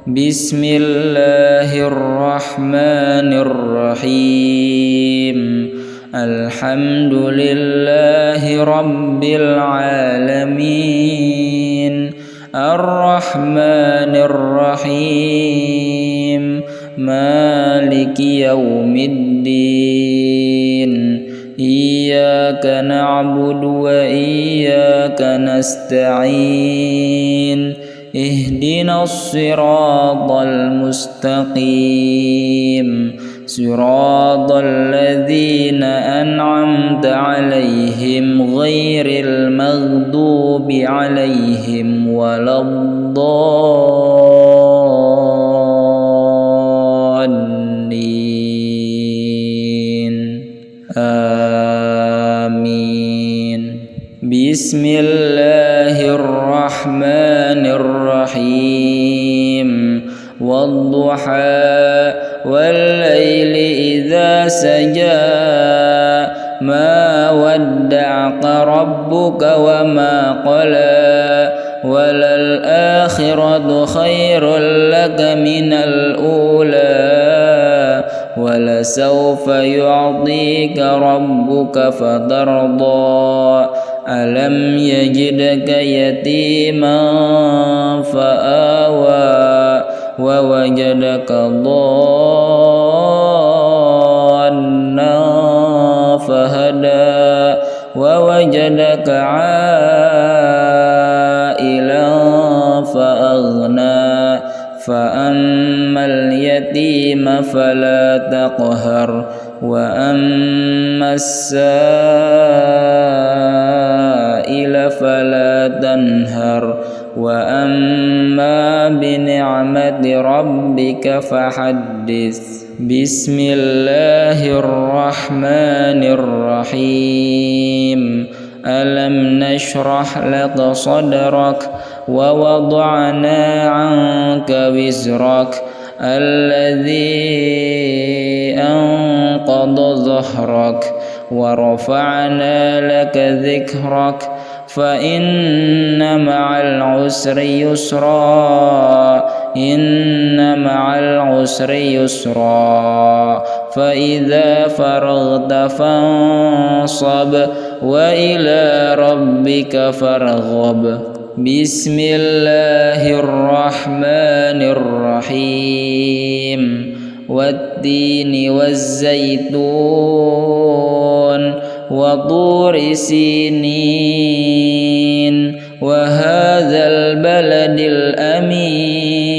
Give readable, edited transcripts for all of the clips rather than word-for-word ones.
بسم الله الرحمن الرحيم الحمد لله رب العالمين الرحمن الرحيم مالك يوم الدين إياك نعبد وإياك نستعين اهدنا الصراط المستقيم صراط الذين أنعمت عليهم غير المغضوب عليهم ولا الضالين آمين. بسم الله الرحمن الرحيم والضحى والليل إذا سجى ما ودعك ربك وما قلى وللآخرة خير لك من الأولى ولسوف يعطيك ربك فترضى ألم يجدك يتيما فآوى ووجدك ضالا فهدى ووجدك عائلا فأغنى فأما اليتيم فلا تقهر وأما السائل فلا تنهر وأما بنعمة ربك فحدث. بسم الله الرحمن الرحيم ألم نشرح لك صدرك ووضعنا عنك وزرك الذي أنقض ظهرك ورفعنا لك ذكرك فإن مع العسر يسرا إن مع العسر يسرا فإذا فرغت فانصب وإلى ربك فارغب. بسم الله الرحمن الرحيم والتين والزيتون وطور سينين وهذا البلد الأمين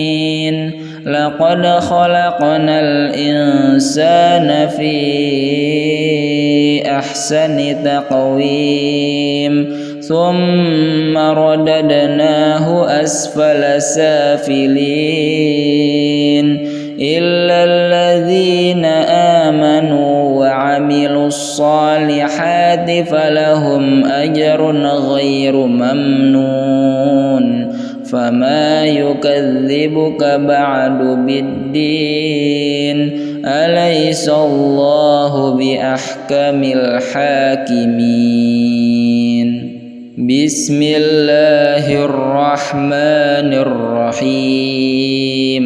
لقد خلقنا الإنسان في أحسن تقويم ثم رددناه أسفل سافلين إلا الذين آمنوا وعملوا الصالحات فلهم أجر غير ممنون فما يكذبك بعد بالدين أليس الله بأحكم الحاكمين. بسم الله الرحمن الرحيم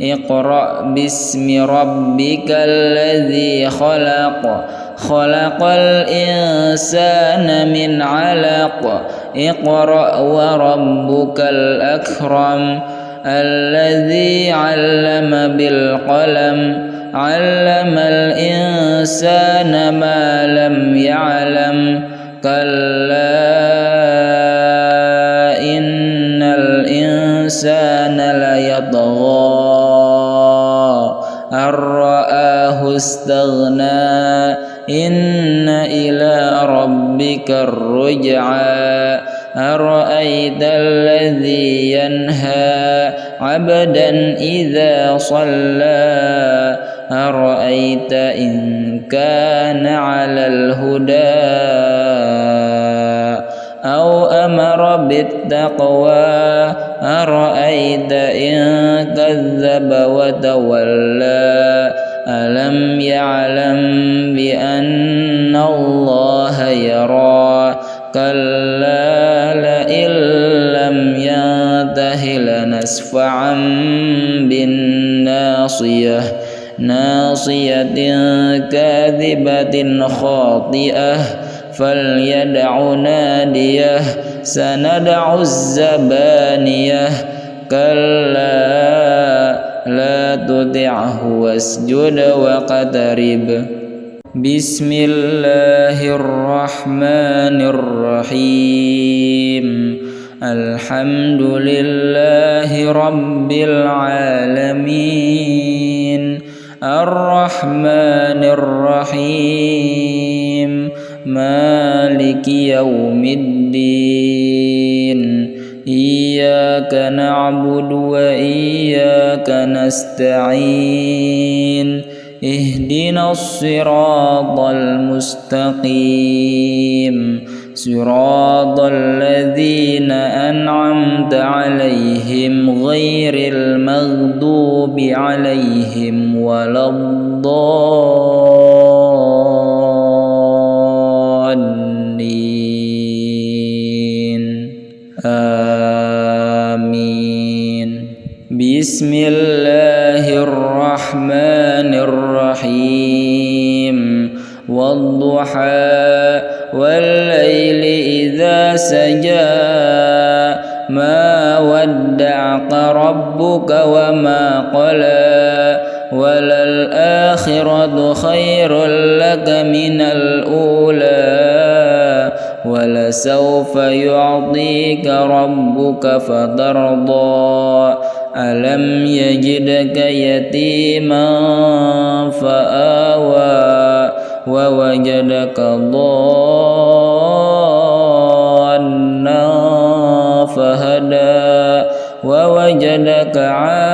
اقرأ باسم ربك الذي خلق خلق الإنسان من علق اقرأ وربك الأكرم الذي علم بالقلم علم الإنسان ما لم يعلم كلا إن الإنسان ليطغى أن رآه استغنى إن إلى ربك الرجعى أرأيت الذي ينهى عبدا إذا صلى أرأيت إن كان على الهدى أو أمر بالتقوى أرأيت إن كذب وتولى ألم يعلم بأن الله يرى كلا لئن لم ينته لنسفعا بالناصية ناصية كاذبة خاطئة فليدع ناديه سندع الزبانية كلا لا تطعه واسجد واقترب. بسم الله الرحمن الرحيم الحمد لله رب العالمين الرحمن الرحيم مالك يوم الدين إياك نعبد وإياك نستعين اهدنا الصراط المستقيم صراط الذين أنعمت عليهم غير المغضوب عليهم ولا الضالين آمين. بسم الله الرحمن الرحيم والضحى والليل إذا سجى ما ودعك ربك وما قلى وللآخرة خير لك من الأولى ولسوف يعطيك ربك فترضى ألم يجدك يتيما فآوى ووجدك ضالا فهدى ووجدك عائلا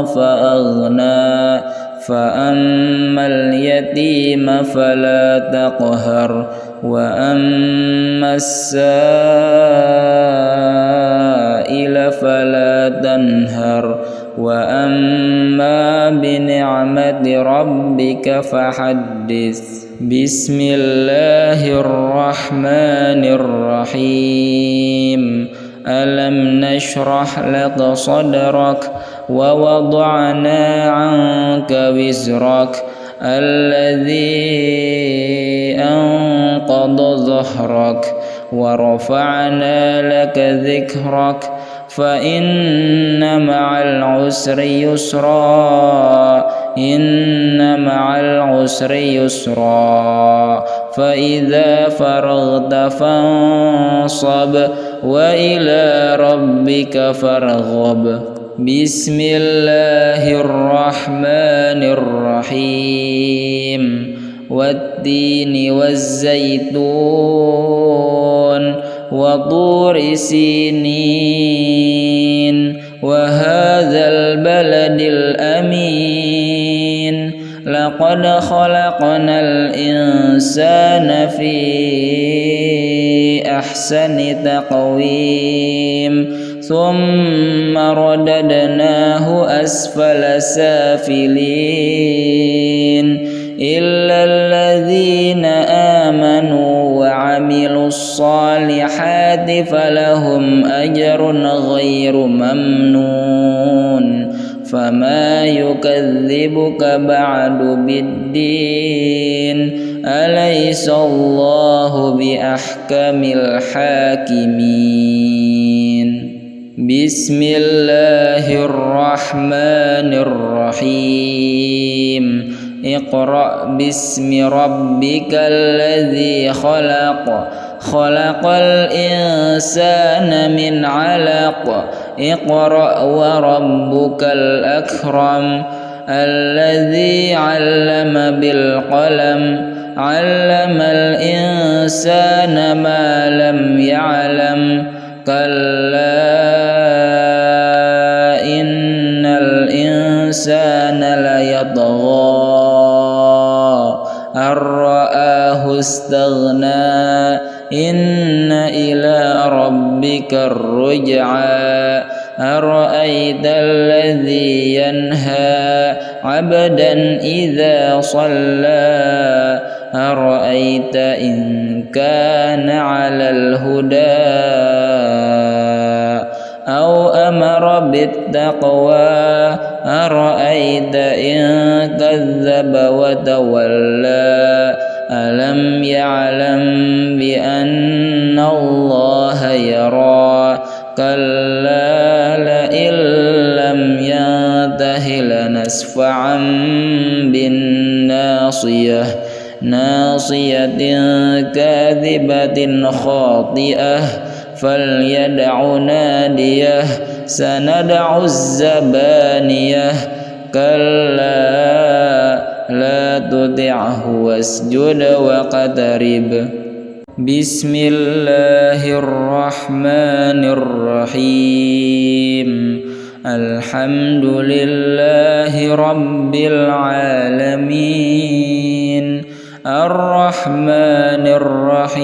فأغنى فأما اليتيم فلا تقهر وأما السائل فلا تنهر وأما بنعمة ربك فحدث. بسم الله الرحمن الرحيم ألم نشرح لك صدرك ووضعنا عنك وزرك الذي أنقض ظهرك ورفعنا لك ذكرك فإن مع العسر يسرا إن مع العسر يسرا فإذا فرغت فانصب وإلى ربك فارغب. بسم الله الرحمن الرحيم والتين والزيتون وطور سينين وهذا البلد الأمين لقد خلقنا الإنسان في أحسن تقويم ثم رددناه أسفل سافلين إلا الذين آمنوا وعملوا الصالحات فلهم أجر غير ممنون فما يكذبك بعد بالدين أليس الله بأحكم الحاكمين. بسم الله الرحمن الرحيم اقرأ باسم ربك الذي خلق خلق الإنسان من علق اقرأ وربك الأكرم الذي علم بالقلم علم الإنسان ما لم يعلم كلا إن الإنسان ليطغى أن رآه استغنى إن إلى ربك الرجعى أرأيت الذي ينهى عبدا إذا صلى أرأيت إن كان على الهدى أو أمر بالتقوى أرأيت إن كذب وتولى ألم يعلم بأن الله يرى كلا لئن لم ينته لنسفعا بالناصية ناصية كاذبة خاطئة فليدع ناديه سندع الزبانية كلا لا تطعه واسجد واقترب. بسم الله الرحمن الرحيم الحمد لله رب العالمين الرحمن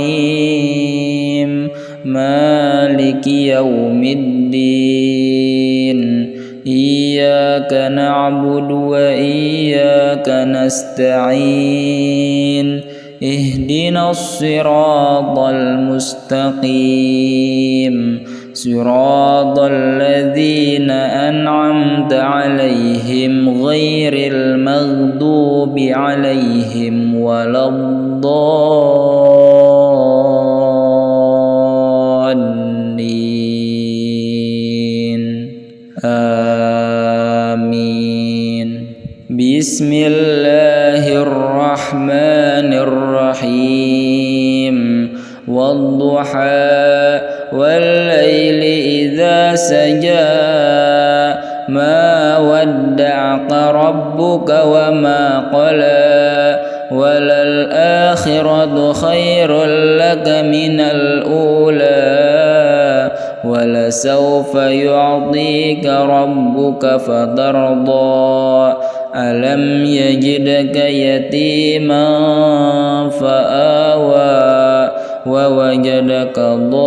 الرحيم مالك يوم الدين إياك نعبد وإياك نستعين اهدنا الصراط المستقيم صراط الذين أنعمت عليهم غير المغضوب عليهم ولا الضالين آمين. بسم الله الرحمن الرحيم والضحى والليل إذا سجى ما ودعك ربك وما قلى وللآخرة خير لك من الأولى ولسوف يعطيك ربك فترضى ألم يجدك يتيما فآوى ووجدك ضالا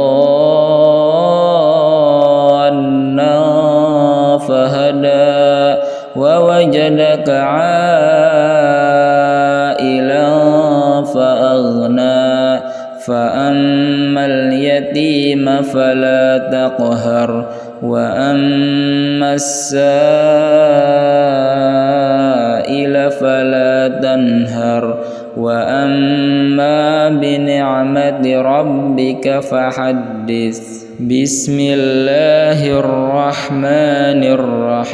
فهدى ووجدك عائلا فأغنى فأما اليتيم فلا تقهر وأما السائل فلا تنهر وأما بنعمة ربك فحدث. بسم الله الرحمن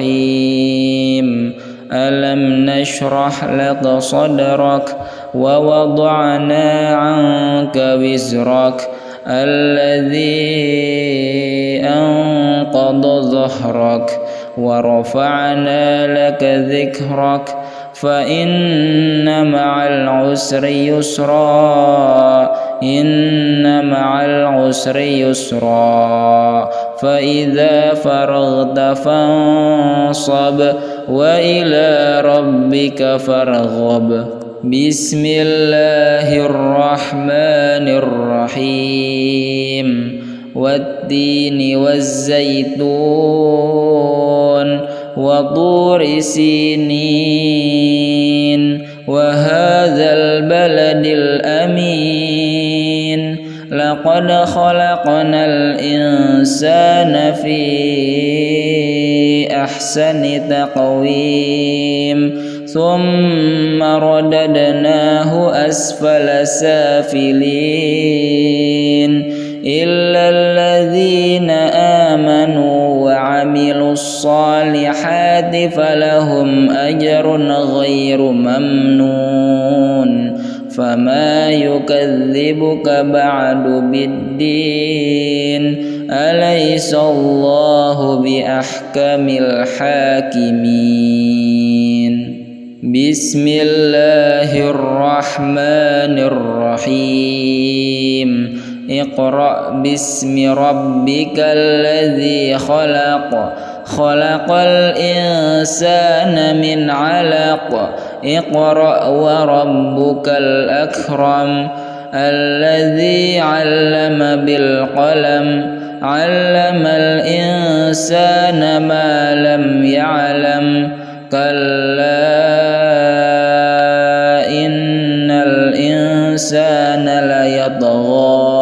الرحيم ألم نشرح لك صدرك ووضعنا عنك وزرك الذي أنقض ظهرك ورفعنا لك ذكرك فإن مع العسر يسرا إن مع العسر يسرا فإذا فرغت فانصب وإلى ربك فارغب. بسم الله الرحمن الرحيم والتين والزيتون وطور سينين وهذا البلد الأمين لقد خلقنا الإنسان في أحسن تقويم ثم رددناه أسفل سافلين إلا الذين آمنوا وعملوا الصالحات فلهم أجر غير ممنون فما يكذبك بعد بالدين أليس الله بأحكم الحاكمين. بسم الله الرحمن الرحيم اقرأ باسم ربك الذي خلق خلق الإنسان من علق اقرأ وربك الأكرم الذي علم بالقلم علم الإنسان ما لم يعلم كلا إن الإنسان ليطغى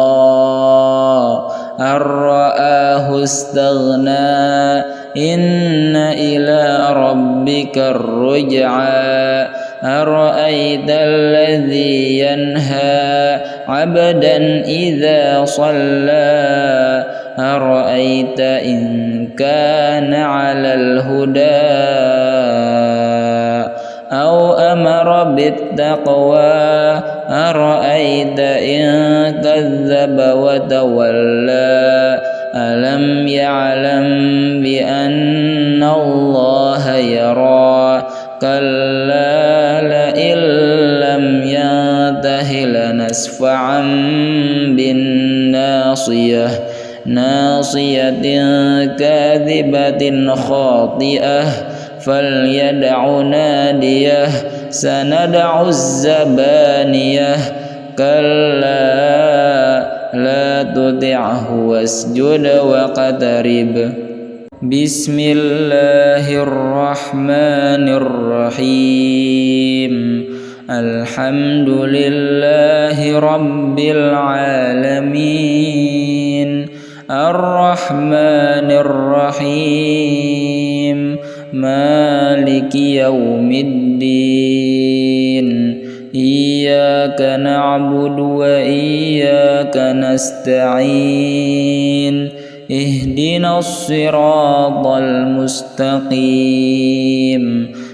أن رآه استغنى إن إلى ربك الرجعى أرأيت الذي ينهى عبدا إذا صلى أرأيت إن كان على الهدى أو أمر بالتقوى أرأيت إن كذب وتولى ألم يعلم بأن الله يرى كلا لئن لم ينته لنسفعا بالناصية ناصية كاذبة خاطئة فليدع ناديه سندع الزبانية كلا لا تطعه واسجد واقترب. بسم الله الرحمن الرحيم الحمد لله رب العالمين الرحمن الرحيم مالك يوم الدين إياك نعبد وإياك نستعين اهدنا الصراط المستقيم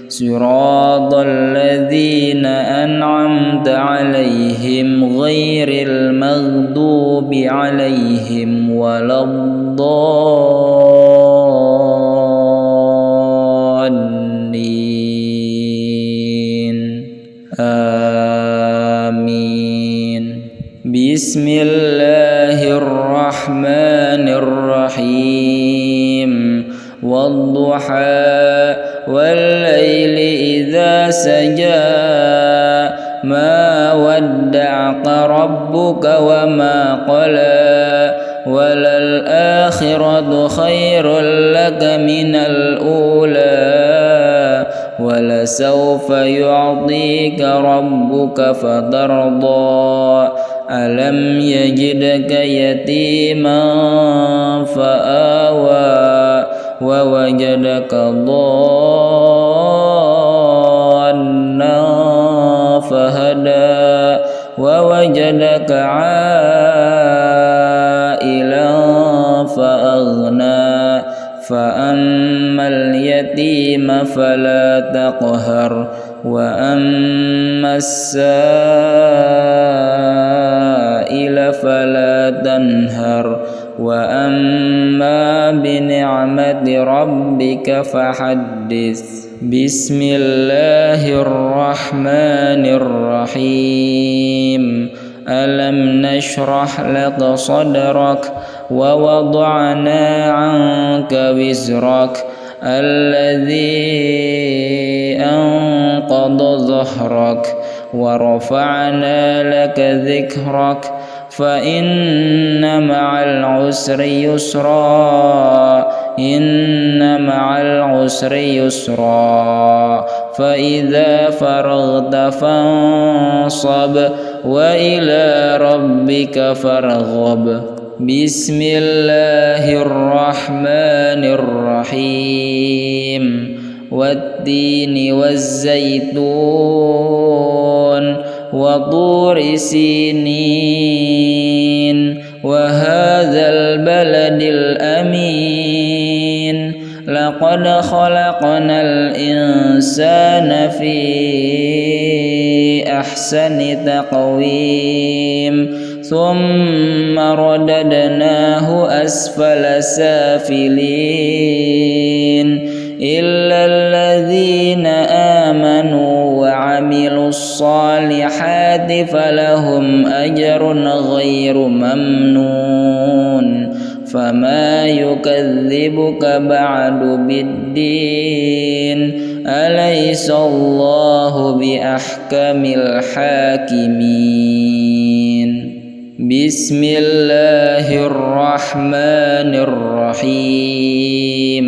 صراط الذين أنعمت عليهم غير المغضوب عليهم ولا الضالين آمين. بسم الله الرحمن الرحيم والضحى والليل إذا سجى ما ودعك ربك وما قلى وللآخرة خير لك من الأولى ولسوف يعطيك ربك فترضى ألم يجدك يتيما فآوى ووجدك ضالا فهدى ووجدك عائلا فأغنى فأما اليتيم فلا تقهر وأما السائل فلا تنهر وأما بنعمة ربك فحدث. بسم الله الرحمن الرحيم ألم نشرح لك صدرك ووضعنا عنك وزرك الذي أنقض ظهرك ورفعنا لك ذكرك فإن مع العسر يسرا إن مع العسر يسرا فإذا فرغت فانصب وإلى ربك فارغب. بسم الله الرحمن الرحيم والتين والزيتون وطور سينين وهذا البلد الأمين لقد خلقنا الإنسان في أحسن تقويم ثم رددناه أسفل سافلين إلا الذين آمنوا وعملوا الصالحات فلهم أجر غير ممنون فما يكذبك بعد بالدين أليس الله بأحكم الحاكمين. بسم الله الرحمن الرحيم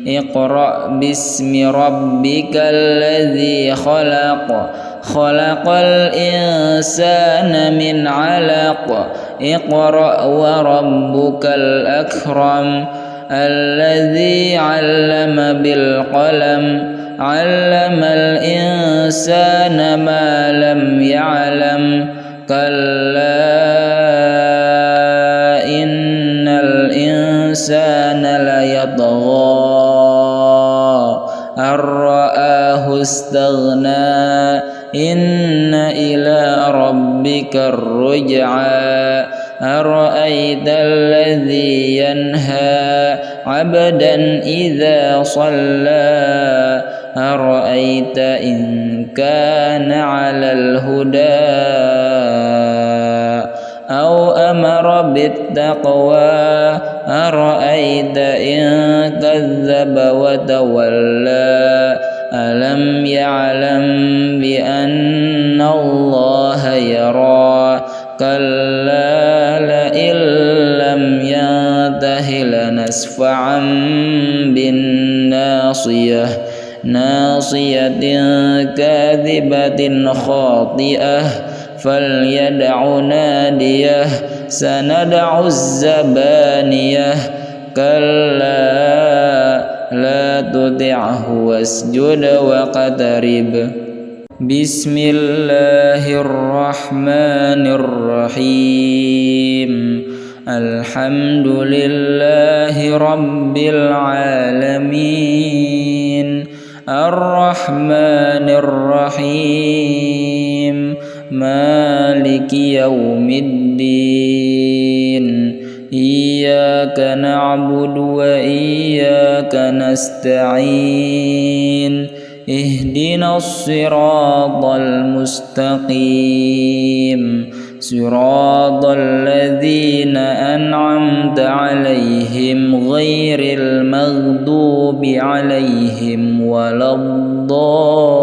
اقرأ باسم ربك الذي خلق خلق الإنسان من علق اقرأ وربك الأكرم الذي علم بالقلم علم الإنسان ما لم يعلم كلا إن الإنسان ليطغى أن رآه استغنى إن إلى ربك الرجعى أرأيت الذي ينهى عبدا إذا صلى أرأيت إن كان على الهدى أو أمر بالتقوى أرأيت إن كذب وتولى ألم يعلم بأن الله يرى كلا لئن لم ينته لنسفعا بالناصية ناصية كاذبة خاطئة فليدع ناديه سندع الزبانية كلا لا تطعه واسجد واقترب بسم الله الرحمن الرحيم الحمد لله رب العالمين الرحمن الرحيم مالك يوم الدين إياك نعبد وإياك نستعين اهدنا الصراط المستقيم صراط الذين أنعمت عليهم غير المغضوب عليهم ولا الضالين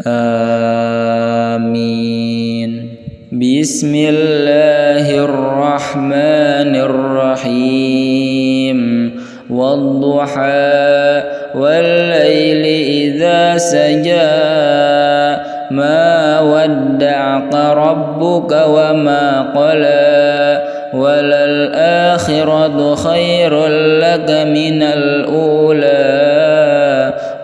آمين بسم الله الرحمن الرحيم والضحى والليل إذا سجى ما ودعك ربك وما قلى وللآخرة خير لك من الأولى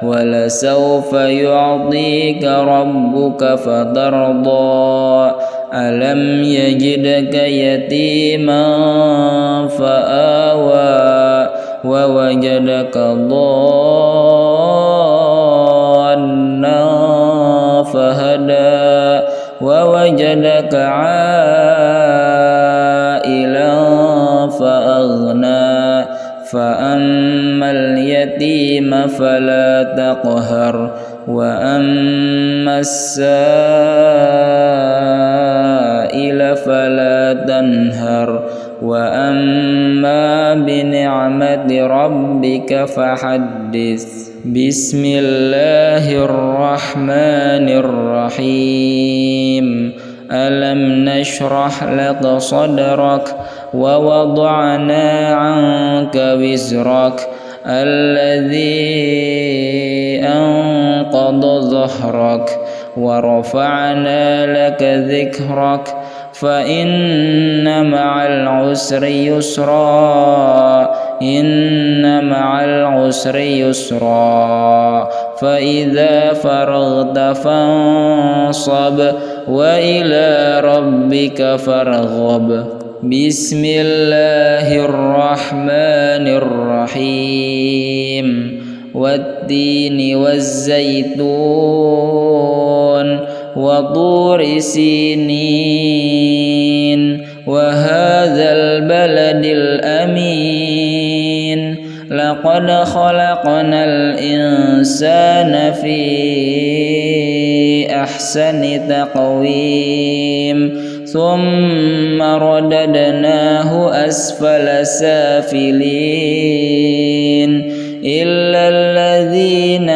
ولسوف يعطيك ربك فترضى ألم يجدك يتيما فآوى ووجدك ضالا فهدى ووجدك عائلا فأغنى فأما اليتيم فلا تقهر وأما السائل فلا تنهر وأما بنعمة ربك فحدث بسم الله الرحمن الرحيم ألم نشرح لك صدرك ووضعنا عنك وزرك الذي أنقض ظهرك ورفعنا لك ذكرك فإن مع العسر يسرا إن مع العسر يسرا فإذا فرغت فانصب وإلى ربك فارغب بسم الله الرحمن الرحيم والتين والزيتون وطور سينين وهذا البلد الأمين لقد خلقنا الإنسان في أحسن تقويم ثم رددناه أسفل سافلين إلا الذين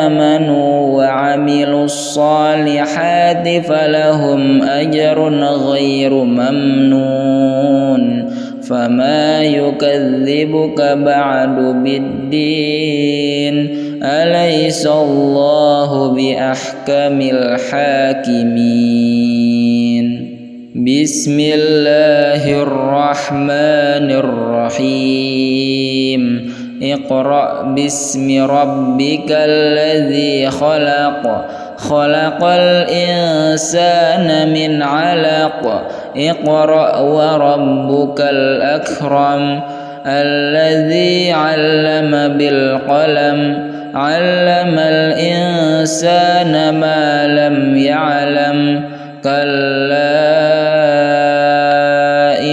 آمنوا وعملوا الصالحات فلهم أجر غير ممنون فما يكذبك بعد بالدين أليس الله بأحكم الحاكمين بسم الله الرحمن الرحيم اقرأ باسم ربك الذي خلق خلق الإنسان من علق اقرأ وربك الأكرم الذي علم بالقلم علم الإنسان ما لم يعلم كلا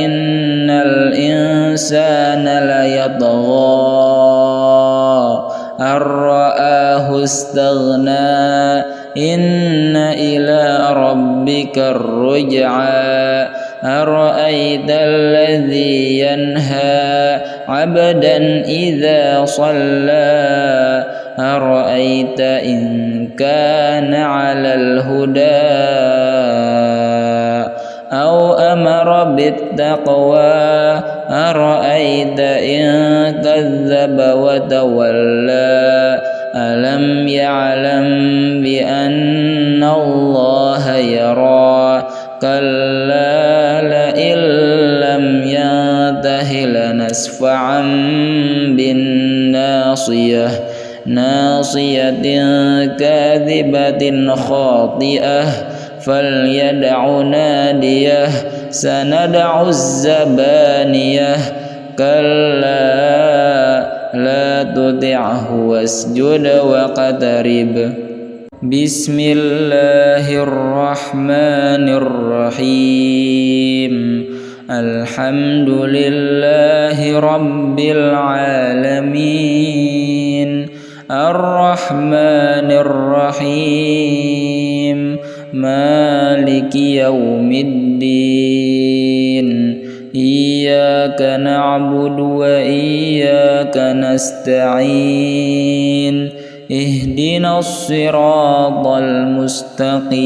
إن الإنسان ليطغى أن رآه استغنى إن إلى ربك الرجعى أرأيت الذي ينهى عبدا إذا صلى أرأيت إن كان على الهدى أو أمر بالتقوى أرأيت إن كذب وتولى ألم يعلم بأن الله يرى كلا لئن لم ينته لنسفعا بالناصية ناصية كاذبة خاطئة فليدع ناديه سندع الزبانية كلا لا تطعه واسجد واقترب بسم الله الرحمن الرحيم الحمد لله رب العالمين الرحمن الرحيم مالك يوم الدين إياك نعبد وإياك نستعين اهدنا الصراط المستقيم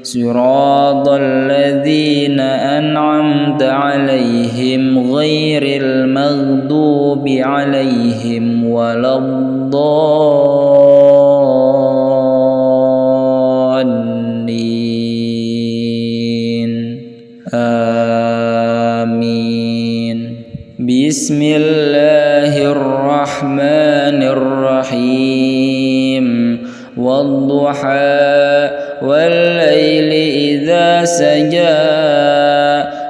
صراط الذين أنعمت عليهم غير المغضوب عليهم ولا الضالين آمين بسم الله الرحمن الرحيم والضحى والليل إذا سجى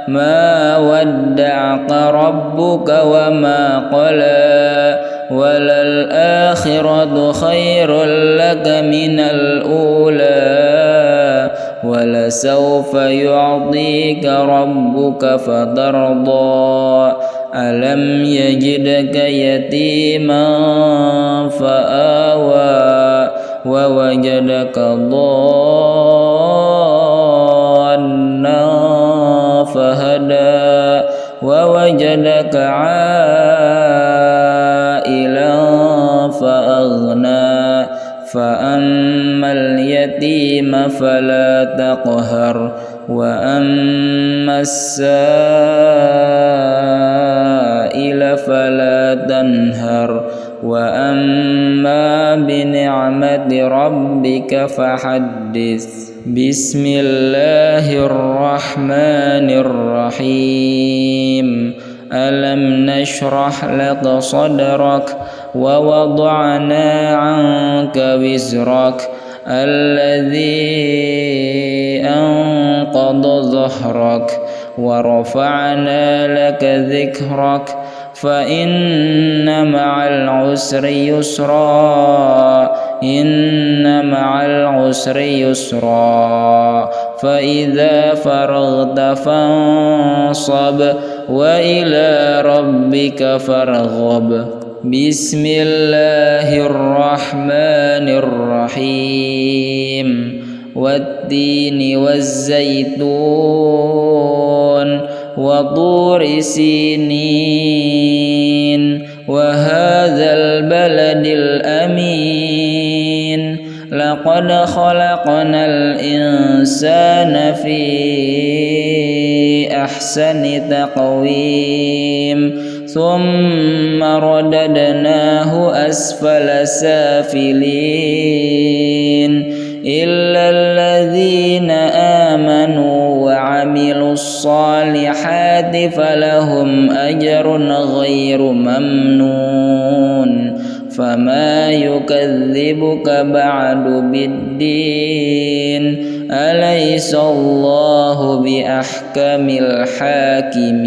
ما ودعك ربك وما قلى وللآخرة خير لك من الأولى ولسوف يعطيك ربك فترضى ألم يجدك يتيما فآوى ووجدك ضالا فهدى ووجدك عائلا فأغنى فأما اليتيم فلا تقهر وأما السائل فلا تنهر وأما بنعمة ربك فحدث بسم الله الرحمن الرحيم ألم نشرح لك صدرك ووضعنا عنك وزرك الذي أنقض ظهرك ورفعنا لك ذكرك فإن مع العسر يسرا إن مع العسر يسرا فإذا فرغت فانصب وإلى ربك فارغب بسم الله الرحمن الرحيم والتين والزيتون وطور سينين وهذا البلد الأمين لقد خلقنا الإنسان في أحسن تقويم ثم رددناه أسفل سافلين إلا الذين آمنوا وعملوا الصالحات فلهم أجر غير ممنون فما يكذبك بعد بالدين أليس الله بأحكم الحاكمين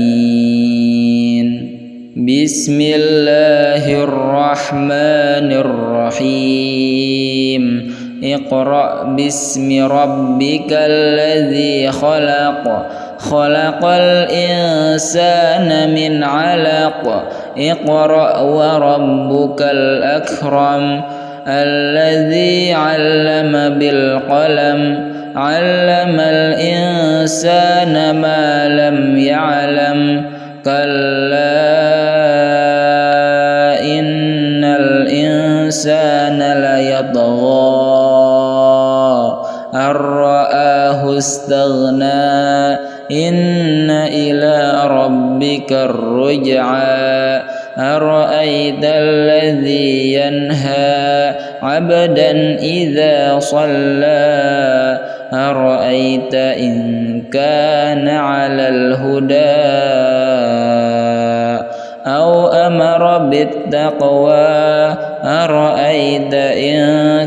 بسم الله الرحمن الرحيم اقرأ باسم ربك الذي خلق خلق الإنسان من علق اقرأ وربك الأكرم الذي علم بالقلم علم الإنسان ما لم يعلم كلا إن الإنسان ليطغى أن رآه استغنى إن إلى ربك الرجعى أرأيت الذي ينهى عبدا إذا صلى أرأيت إن كان على الهدى أو أمر بالتقوى أرأيت إن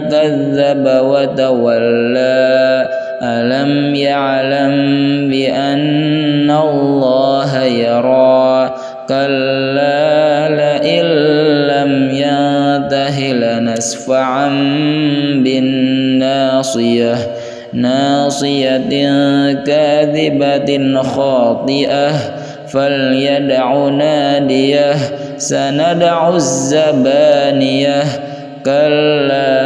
كذب وتولى ألم يعلم بأن الله يرى كلا لئن لم ينته لنسفعا بالناصية ناصية كاذبة خاطئة فليدع ناديه سندع الزبانية كلا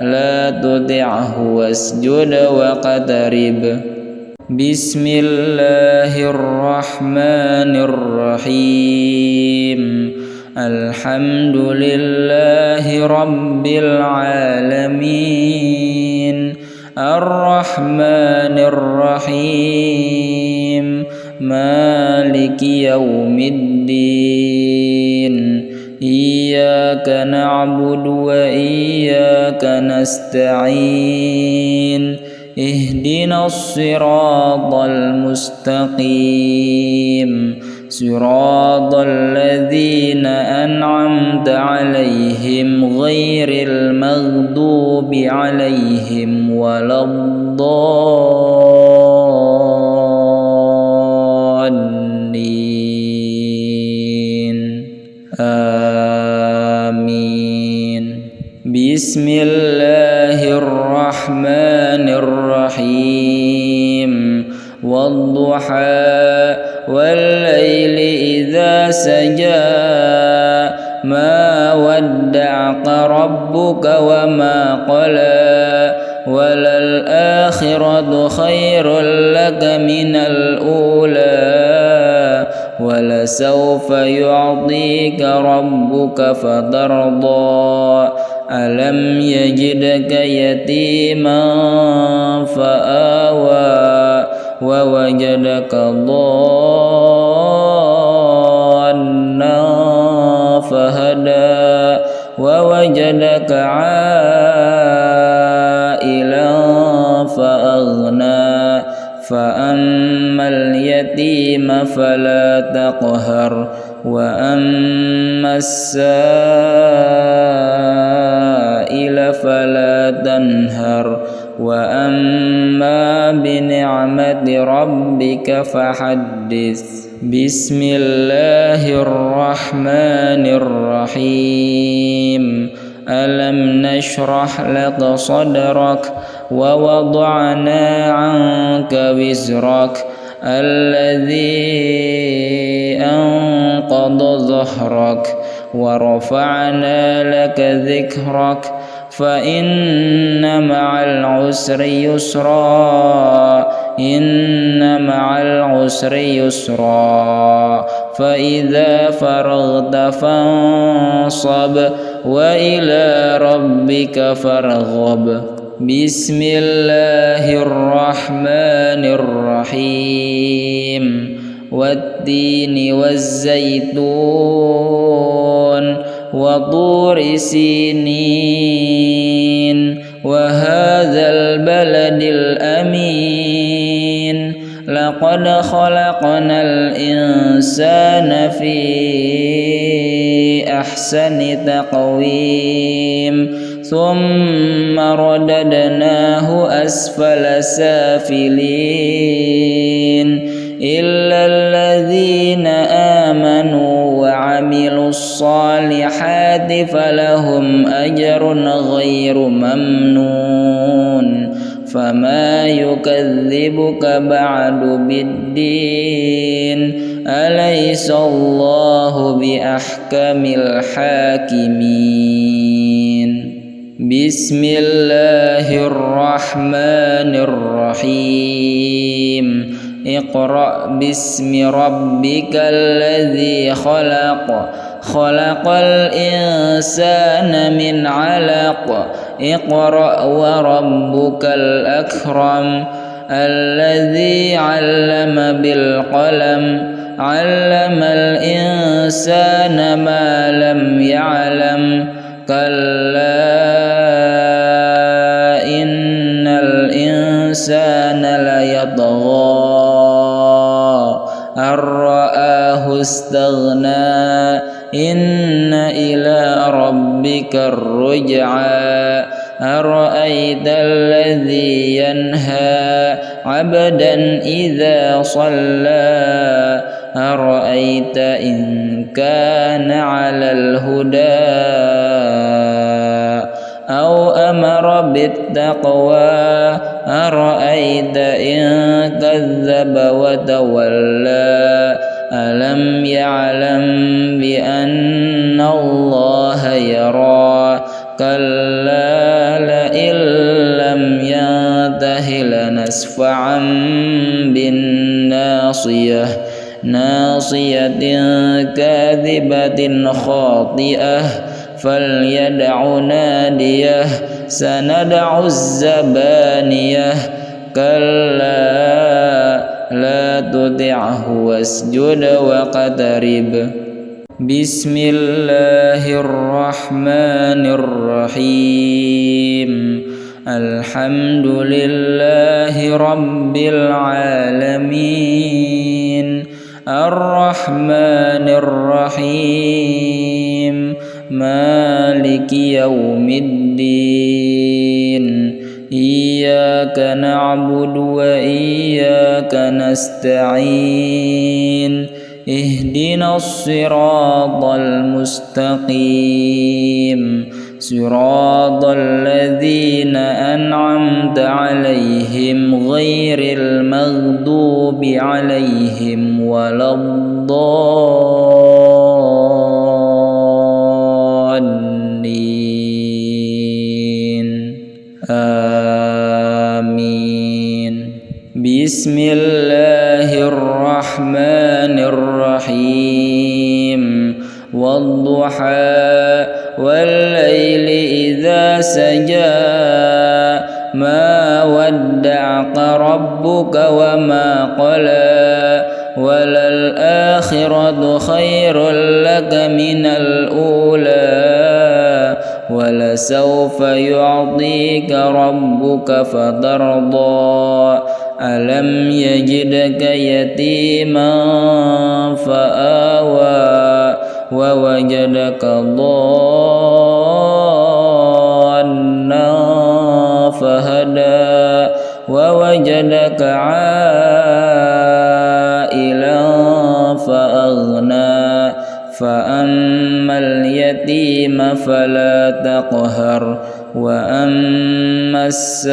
لا تطعه واسجد واقترب بسم الله الرحمن الرحيم الحمد لله رب العالمين الرحمن الرحيم مالك يوم الدين إياك نعبد وإياك نستعين اهدنا الصراط المستقيم صراط الذين أنعمت عليهم غير المغضوب عليهم ولا الضالين آمين بسم الله الرحمن الرحيم والضحى والليل إذا سجى ما ودعك ربك وما قلى وللآخرة خير لك من الأولى ولسوف يعطيك ربك فترضى ألم يجدك يتيما فآوى ووجدك ضالا فهدى ووجدك عائلا فأغنى فأما اليتيم فلا تقهر وأما السائل فلا تنهر وأما بنعمة ربك فحدث بسم الله الرحمن الرحيم ألم نشرح لك صدرك ووضعنا عنك وزرك الذي أنقض ظهرك ورفعنا لك ذكرك فإن مع العسر يسرا إن مع العسر يسرا فإذا فرغت فانصب وإلى ربك فارغب بسم الله الرحمن الرحيم والتين والزيتون وطور سينين وهذا البلد الأمين لقد خلقنا الإنسان في أحسن تقويم ثم رددناه أسفل سافلين إلا الذين آمنوا وعملوا الصالحات فلهم أجر غير ممنون فما يكذبك بعد بالدين أليس الله بأحكم الحاكمين بسم الله الرحمن الرحيم اقرأ باسم ربك الذي خلق خلق الإنسان من علق اقرأ وربك الأكرم الذي علم بالقلم علم الإنسان ما لم يعلم كلا إن الإنسان ليطغى أن رآه استغنى إن إلى ربك الرجعى أرأيت الذي ينهى عبدا إذا صلى أرأيت إن كان على الهدى أو أمر بالتقوى أرأيت إن كذب وتولى ألم يعلم بأن الله يرى كلا لئن لم ينته لنسفعا بالناصية ناصية كاذبة خاطئة فليدع ناديه سندع الزبانية كلا لا تطعه واسجد واقترب بسم الله الرحمن الرحيم الحمد لله رب العالمين الرحمن الرحيم مالك يوم الدين إياك نعبد وإياك نستعين اهدنا الصراط المستقيم صراط الذين أنعمت عليهم غير المغضوب عليهم ولا الضالين آمين بسم الله الرحمن الرحيم والضحى والليل إذا سجى ما ودعك ربك وما قلى وللآخرة خير لك من الأولى ولسوف يعطيك ربك فترضى ألم يجدك يتيما فآوى ووجدك ضالا فهدى ووجدك عائلا فأغنى فأما اليتيم فلا تقهر وأما السائل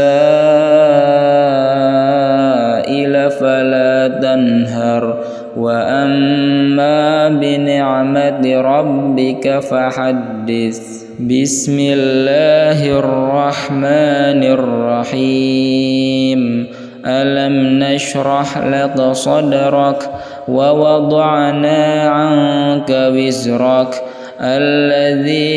فلا تنهر وأما بنعمة ربك فحدث بسم الله الرحمن الرحيم ألم نشرح لك صدرك ووضعنا عنك وزرك الذي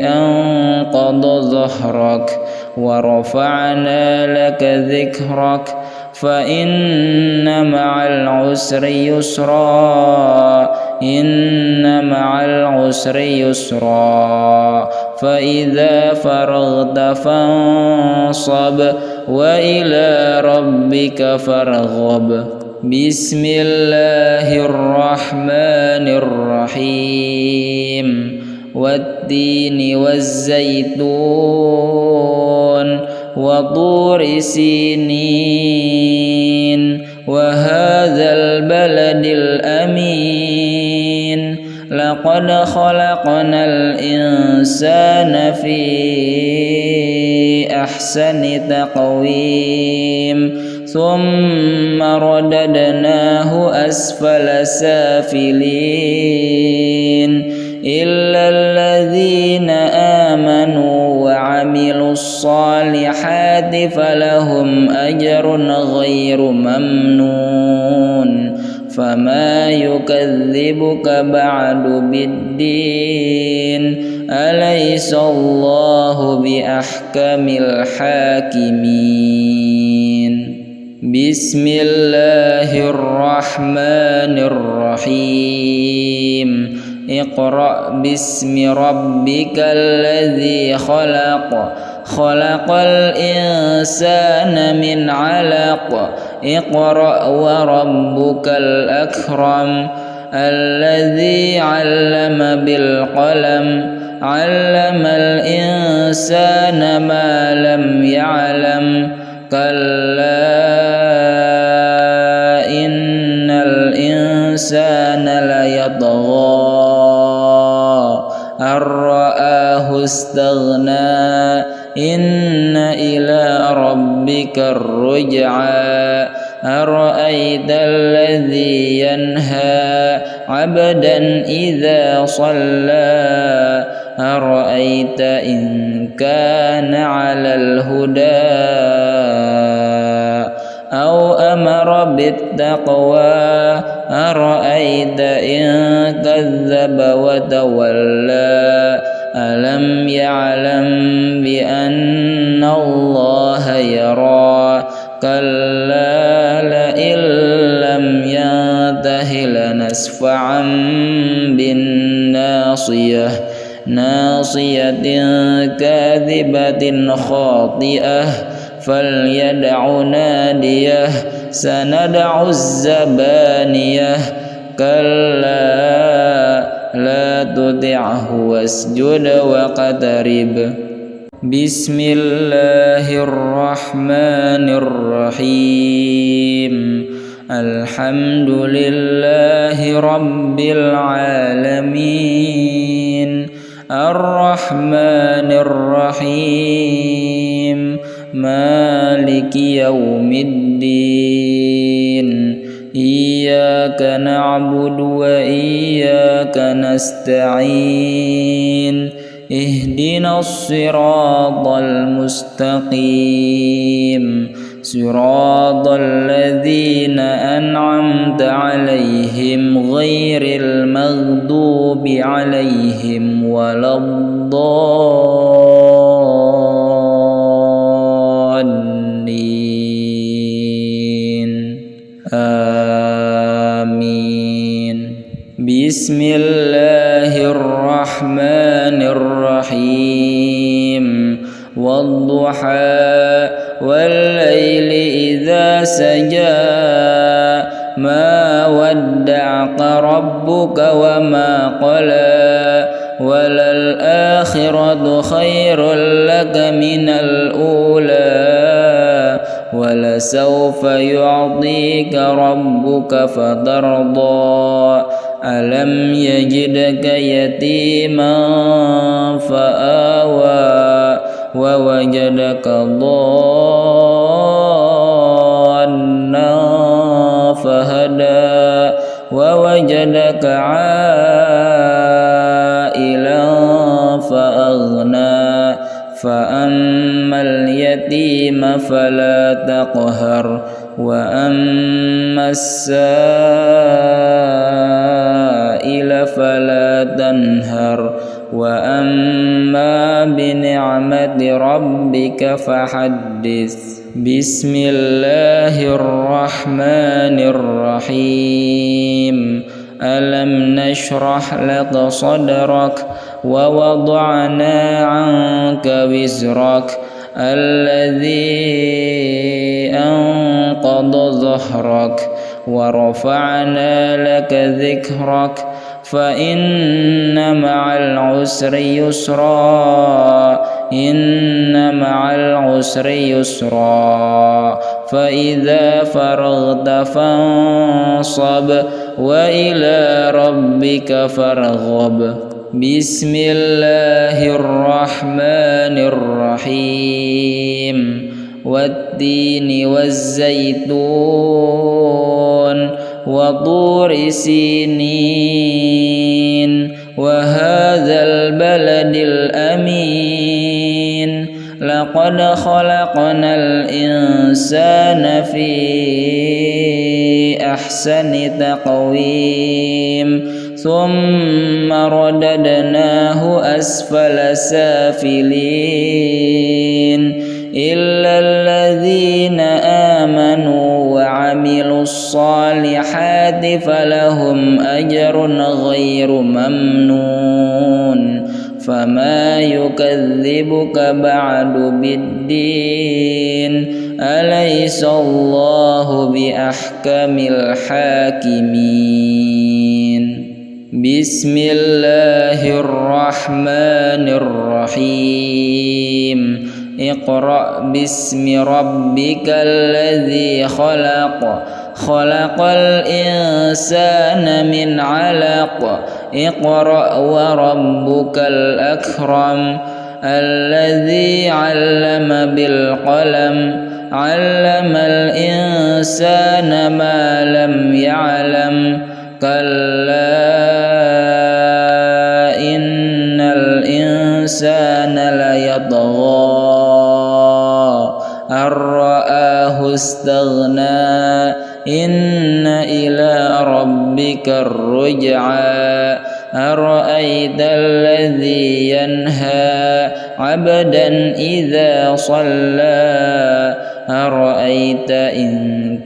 أنقض ظهرك ورفعنا لك ذكرك فإن مع العسر يسرا إن مع العسر يسرا فإذا فرغت فانصب وإلى ربك فارغب. بسم الله الرحمن الرحيم. والتين والزيتون وطور سينين وهذا البلد الأمين. لقد خلقنا الإنسان في أحسن تقويم ثم رددناه أسفل سافلين إلا الذين آمنوا وعملوا الصالحات فلهم أجر غير ممنون. فما يكذبك بعد بالدين أليس الله بأحكم الحاكمين. بسم الله الرحمن الرحيم. اقرأ باسم ربك الذي خلق. خلق الإنسان من علق. اقرأ وربك الأكرم. الذي علم بالقلم. علم الإنسان ما لم يعلم. كلا إن الإنسان ليطغى أن رآه استغنى. إن إلى ربك الرجعى. أرأيت الذي ينهى عبدا إذا صلى. أرأيت إن كان على الهدى أو أمر بالتقوى. أرأيت إن كذب وتولى. ألم يعلم بأن الله يرى. كلا لئن لم ينته لنسفعا بالناصية. ناصية كاذبة خاطئة. فليدع ناديه. سندع الزبانية. كلا لا تطعه واسجد واقترب. بسم الله الرحمن الرحيم. الحمد لله رب العالمين. الرحمن الرحيم. مالك يوم الدين. إياك نعبد وإياك نستعين. اهدنا الصراط المستقيم. صراط الذين أنعمت عليهم غير المغضوب عليهم ولا الضالين. آمين. بسم الله الرحمن الرحيم. والضحى والليل إذا سجى. ما ودعك ربك وما قلى. وللآخرة خير لك من الأولى. ولسوف يعطيك ربك فترضى. ألم يجدك يتيما فآوى. ووجدك ضالا فهدى. ووجدك عائلا فأغنى. فأما اليتيم فلا تقهر. وأما السائل فلا تنهر. وأما بنعمة ربك فحدث. بسم الله الرحمن الرحيم. ألم نشرح لك صدرك ووضعنا عنك وزرك الذي أنقض ظهرك ورفعنا لك ذكرك فإن مع العسر يسرا إن مع العسر يسرا فإذا فرغت فانصب وإلى ربك فارغب. بسم الله الرحمن الرحيم. والتين والزيتون وطور سينين وهذا البلد الأمين لقد خلقنا الإنسان في أحسن تقويم ثم رددناه أسفل سافلين إلا الذين آمنوا وعملوا الصالحات فلهم أجر غير ممنون فما يكذبك بعد بالدين أليس الله بأحكم الحاكمين. بسم الله الرحمن الرحيم. اقرأ باسم ربك الذي خلق خلق الإنسان من علق اقرأ وربك الأكرم الذي علم بالقلم علم الإنسان ما لم يعلم كلا إن الإنسان ليطغى أن رآه استغنى إن إلى ربك الرجعى أرأيت الذي ينهى عبدا إذا صلى أرأيت إن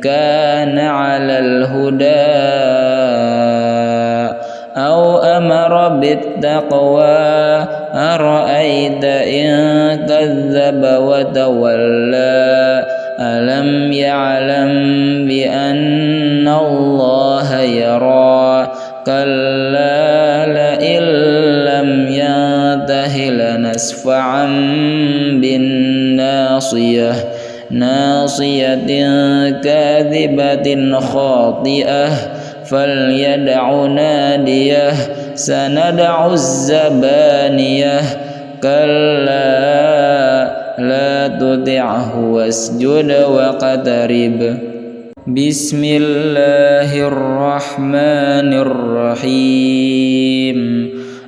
كان على الهدى أو أمر بالتقوى أرأيت إن كذب وتولى ألم يعلم بأن الله يرى كلا لئن لم ينته لنسفعا بالناصية ناصية كاذبة خاطئة فليدع ناديه سندع الزبانية كلا لا تطعه واسجد واقترب. بسم الله الرحمن الرحيم.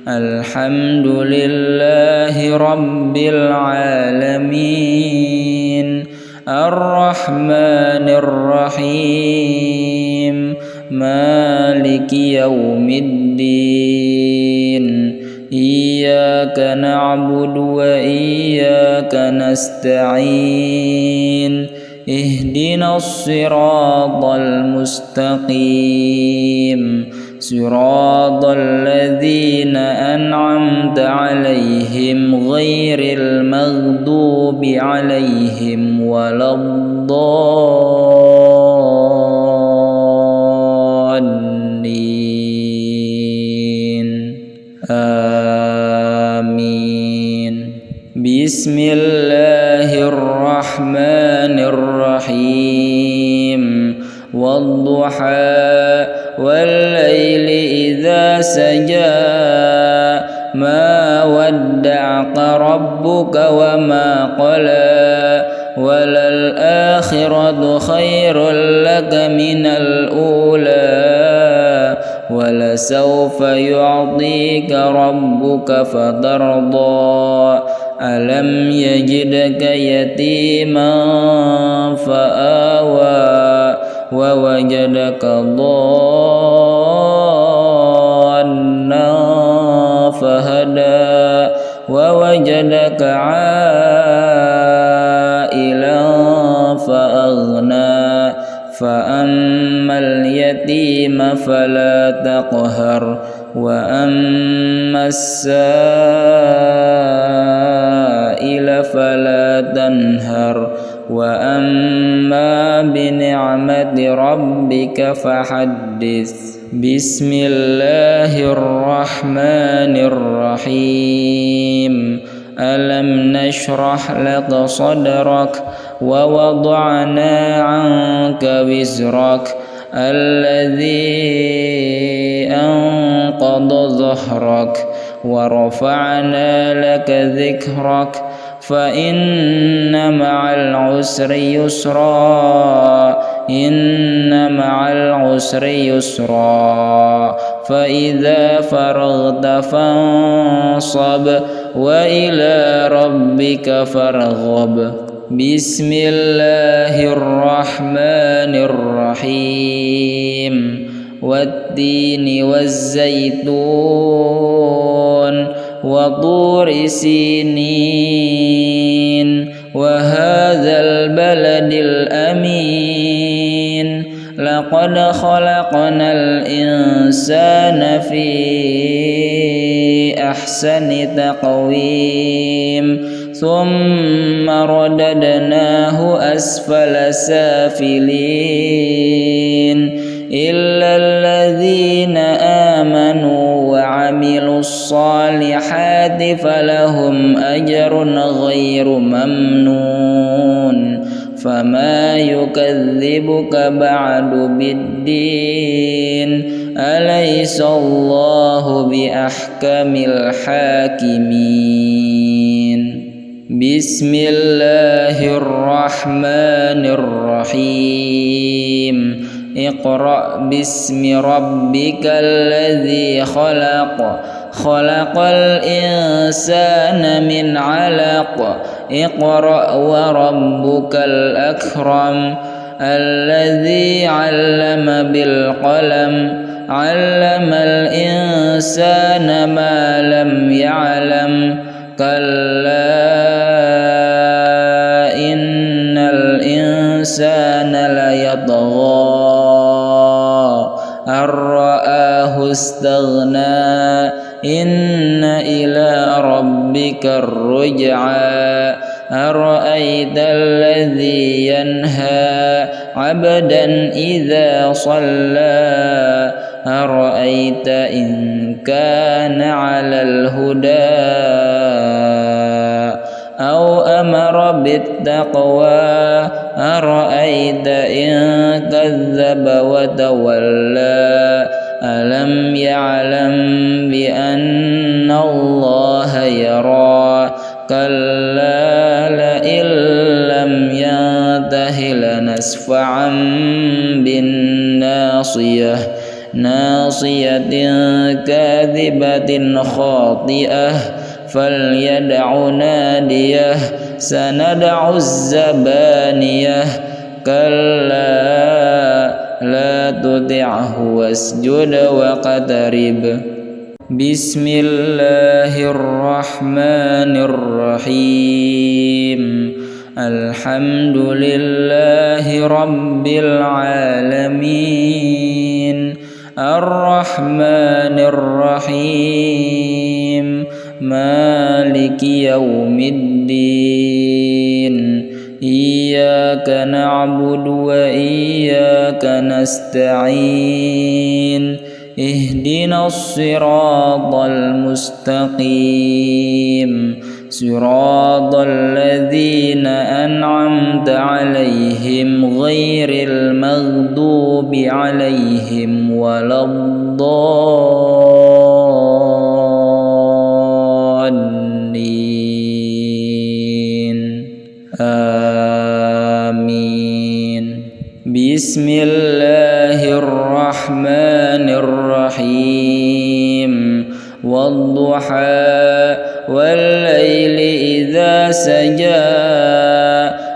الحمد لله رب العالمين الرحمن الرحيم مالك يوم الدين إياك نعبد وإياك نستعين اهدنا الصراط المستقيم صراط الذين أنعمت عليهم غير المغضوب عليهم ولا الضالين آمين. بسم الله الرحمن الرحيم. والضحى والليل إذا سجى ما ودعك ربك وما قلى وللآخرة خير لك من الأولى ولسوف يعطيك ربك فترضى ألم يجدك يتيما فآوى ووجدك ضالا فهدى ووجدك عائلا فأغنى فأما اليتيم فلا تقهر وأما السائل فلا تنهر وأما بنعمة ربك فحدث بسم الله الرحمن الرحيم ألم نشرح لك صدرك ووضعنا عنك وزرك الذي أنقض ظهرك ورفعنا لك ذكرك فإن مع العسر يسرا إن مع العسر يسرا فإذا فرغت فانصب وإلى ربك فارغب بسم الله الرحمن الرحيم والتين والزيتون وطور سينين وهذا البلد الأمين لقد خلقنا الإنسان في أحسن تقويم ثم رددناه أسفل سافلين إلا الذين آمنوا وعملوا الصالحات فلهم أجر غير ممنون فما يكذبك بعد بالدين أليس الله بأحكم الحاكمين بسم الله الرحمن الرحيم اقرأ باسم ربك الذي خلق خلق الإنسان من علق اقرأ وربك الأكرم الذي علم بالقلم علم الإنسان ما لم يعلم كلا إن الإنسان ليطغى أن رآه استغنى إن إلى ربك الرجعى أرأيت الذي ينهى عبدا إذا صلى أرأيت إن كان على الهدى أو أمر بالتقوى أرأيت إن كذب وتولى ألم يعلم بأن الله يرى كلا لئن لم ينته لنسفعا بالناصية ناصية كاذبة خاطئة فليدع ناديه سندع الزبانية كلا لا تطعه واسجد واقترب بسم الله الرحمن الرحيم الحمد لله رب العالمين الرحمن الرحيم مالك يوم الدين إياك نعبد وإياك نستعين اهدنا الصراط المستقيم صراط الذين أنعمت عليهم غير المغضوب عليهم ولا الضالين آمين بسم الله الرحمن الرحيم والضحى والليل إذا سجى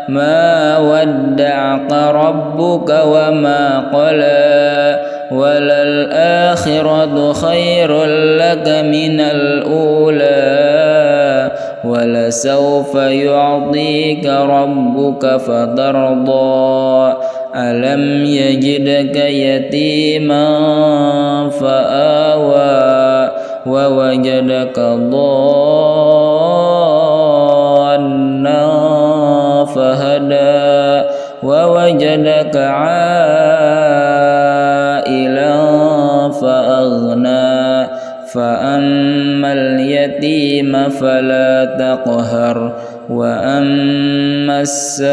ما ودعك ربك وما قلى وللآخرة خير لك من الأولى ولسوف يعطيك ربك فترضى ألم يجدك يتيما فآوى ووجدك ضالا فهدى ووجدك عائلا فأغنى فأما اليتيم فلا تقهر وأما السائل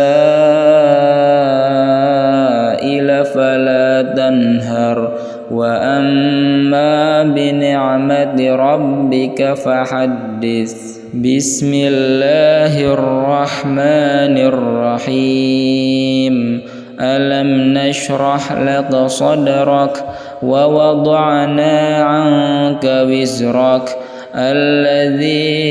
فلا تنهر وأما بنعمة ربك فحدث. بسم الله الرحمن الرحيم. ألم نشرح لك صدرك ووضعنا عنك وزرك الذي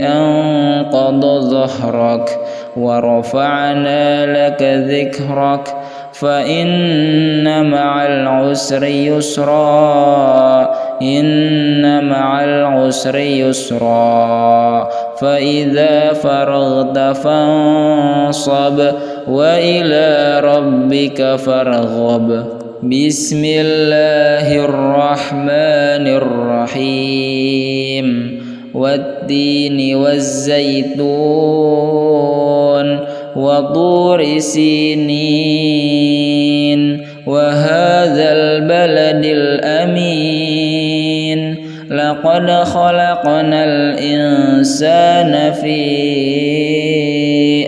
أنقض ظهرك ورفعنا لك ذكرك فإن مع العسر يسرا إن مع العسر يسرا فإذا فرغت فانصب وإلى ربك فارغب. بسم الله الرحمن الرحيم. والتين والزيتون وطور سينين وهذا البلد الأمين لقد خلقنا الإنسان في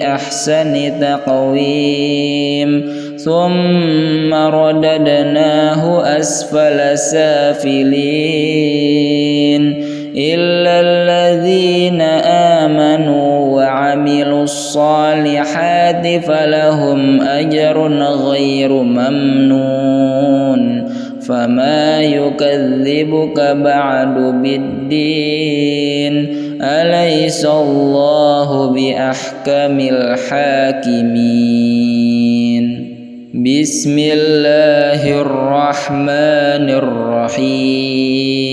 أحسن تقويم ثم رددناه أسفل سافلين إلا الذين آمنوا وعملوا الصالحات فلهم أجر غير ممنون فما يكذبك بعد بالدين أليس الله بأحكم الحاكمين. بسم الله الرحمن الرحيم.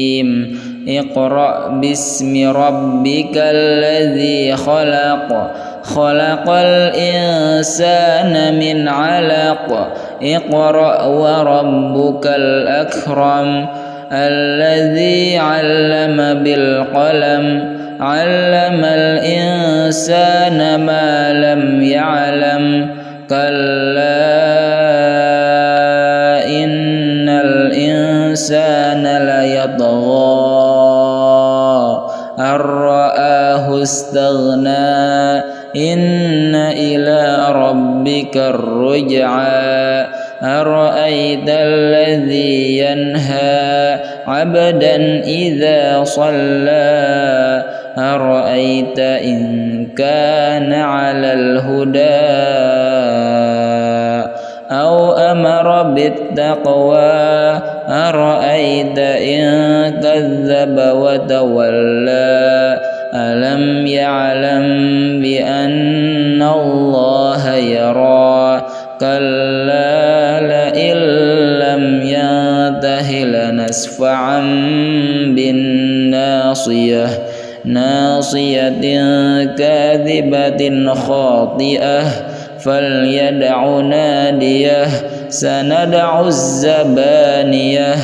اقرأ باسم ربك الذي خلق خلق الإنسان من علق اقرأ وربك الأكرم الذي علم بالقلم علم الإنسان ما لم يعلم كلا إن الإنسان ليطغى أن رآه استغنى إن إلى ربك الرجعى أرأيت الذي ينهى عبدا إذا صلى أرأيت إن كان على الهدى أو أمر بالتقوى أرأيت إن كذب وتولى ألم يعلم بأن الله يرى كلا لئن لم ينته لنسفعا بالناصية ناصية كاذبة خاطئة فليدع ناديه سندع الزبانية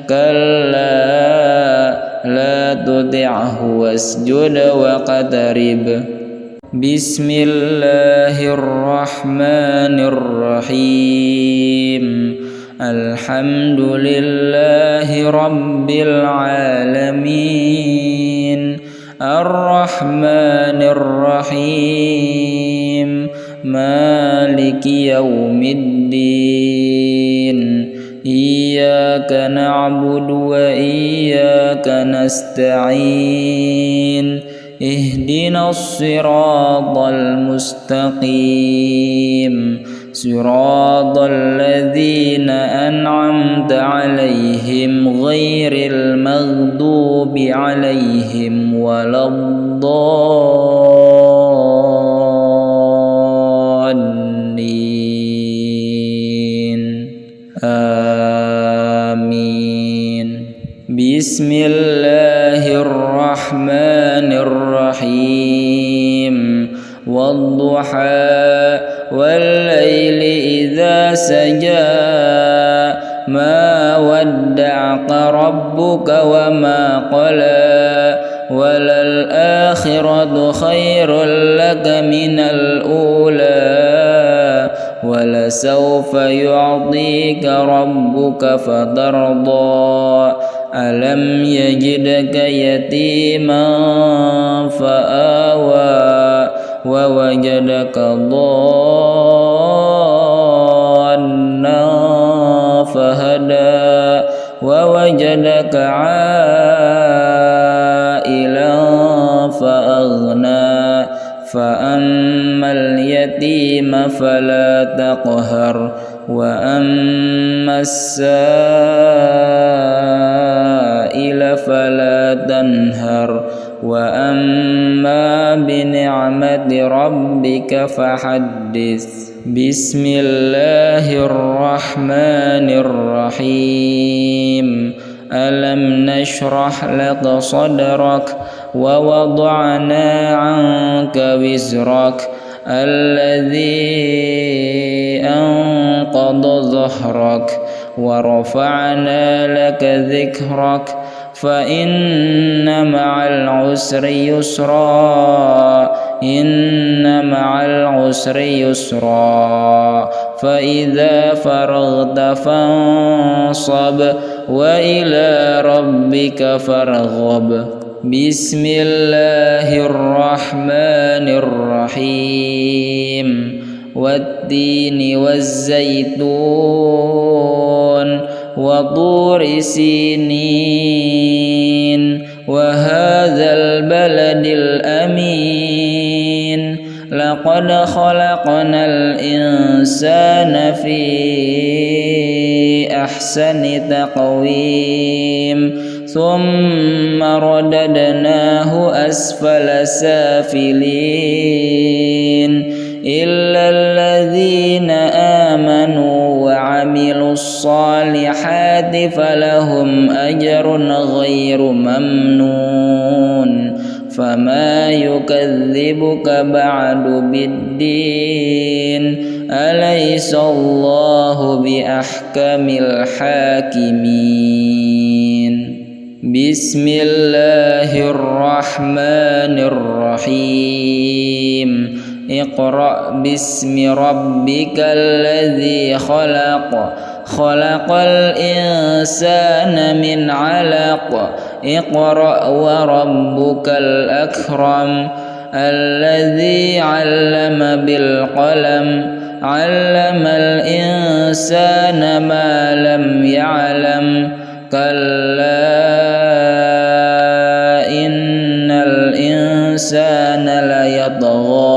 كلا لا تطعه واسجد واقترب. بسم الله الرحمن الرحيم. الحمد لله رب العالمين الرحمن الرحيم مالك يوم الدين إياك نعبد وإياك نستعين اهدنا الصراط المستقيم صراط الذين أنعمت عليهم غير المغضوب عليهم ولا الضالين آمين. بسم الله الرحمن الرحيم والضحى والليل إذا سجى ما ودعك ربك وما قلى وللآخرة خير لك من الأولى ولسوف يعطيك ربك فترضى ألم يجدك يتيما فآوى ووجدك ضالا فهدى ووجدك عائلا فأغنى فأما اليتيم فلا تقهر وأما السائل فلا تنهر وأما بنعمة ربك فحدث بسم الله الرحمن الرحيم ألم نشرح لك صدرك ووضعنا عنك وزرك الذي أنقض ظهرك ورفعنا لك ذكرك فإن مع العسر يسرا إن مع العسر يسرا فإذا فرغت فانصب وإلى ربك فارغب بسم الله الرحمن الرحيم والتين والزيتون وطور سينين وهذا البلد الأمين لقد خلقنا الإنسان في أحسن تقويم ثم رددناه أسفل سافلين إلا الذين آمنوا وعملوا الصالحات فلهم أجر غير ممنون فما يكذبك بعد بالدين أليس الله بأحكم الحاكمين بسم الله الرحمن الرحيم اقرأ باسم ربك الذي خلق خلق الإنسان من علق اقرأ وربك الأكرم الذي علم بالقلم علم الإنسان ما لم يعلم كلا إن الإنسان ليطغى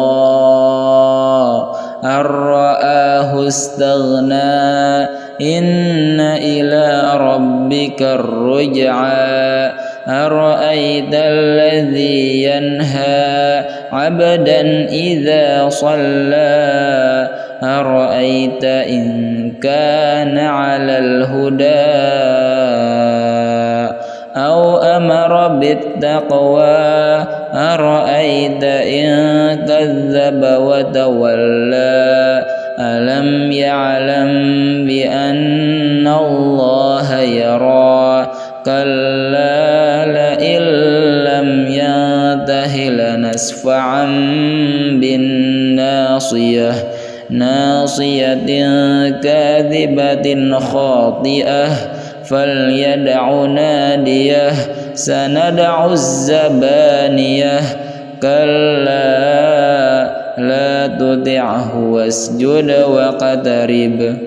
أن رآه استغنى إن إلى ربك الرجعى أرأيت الذي ينهى عبدا إذا صلى أرأيت إن كان على الهدى أو أمر بالتقوى أرأيت إن كذب وتولى ألم يعلم بأن الله يرى كلا لئن لم ينته لنسفعا بالناصية ناصية كاذبة خاطئة فليدع ناديه سندع الزبانية كلا لا تطعه واسجد واقترب